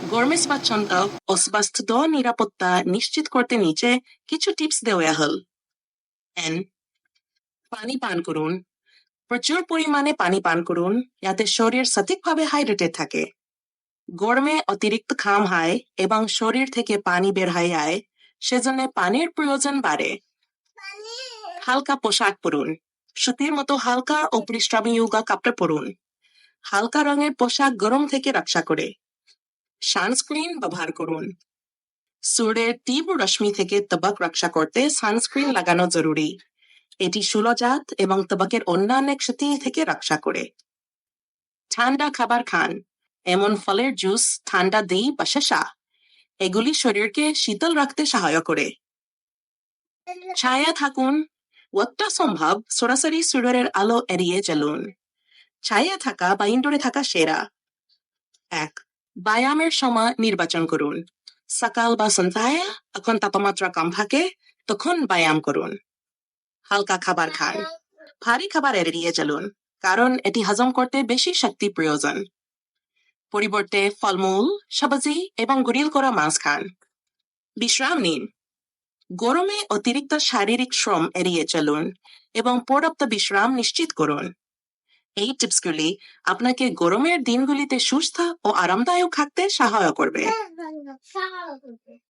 গরমে স্বাচ্ছন্দ্য ও স্বাস্থ্য নিরাপত্তা নিশ্চিত করতে নিচে কিছু টিপস দেওয়া হল। এন পানি পান করুন। প্রচুর পরিমাণে পানি পান করুন যাতে শরীর সঠিকভাবে হাইড্রেটেড থাকে। গরমে অতিরিক্ত ঘাম হয় এবং শরীর থেকে পানি বের হয়ে যায়, সেজন্য পানির প্রয়োজন বাড়ে। হালকা পোশাক পরুন। সুতির মতো হালকা ও পৃষ্ঠভূমি কাপড় পরুন। হালকা রঙের পোশাক গরম থেকে রক্ষা করে। সানস্ক্রিন ব্যবহার করুন। সূর্যের তীব্র রশ্মি থেকে ত্বক রক্ষা করতে সানস্ক্রিন লাগানো জরুরি। এটি সূর্যজাত এবং ত্বকের অন্যান্য ক্ষতি থেকে রক্ষা করে। ঠান্ডা খাবার খান। এমন ফলের জুস, ঠান্ডা দই বা শসা, এগুলি শরীরকে শীতল রাখতে সাহায্য করে। ছায়া থাকুন। যতটা সম্ভব সরাসরি সূর্যের আলো এড়িয়ে চলুন। ছায়া থাকা বা ইনডোরে থাকা সেরা। 1. ব্যায়ামের সময় নির্বাচন করুন। সকাল বা সন্ধ্যায় যখন তাপমাত্রা কম থাকে তখন ব্যায়াম করুন। হালকা খাবার খান। ভারী খাবার এড়িয়ে চলুন, কারণ এটি হজম করতে বেশি শক্তি প্রয়োজন। পরিবর্তে ফলমূল, সবজি এবং গ্রিল করা মাছ খান। বিশ্রাম নিন। গরমে অতিরিক্ত শারীরিক শ্রম এড়িয়ে চলুন এবং পর্যাপ্ত বিশ্রাম নিশ্চিত করুন। এই টিপসগুলি আপনাকে গরমের দিনগুলিতে সুস্থ ও আরামদায়ক থাকতে সহায়তা করবে।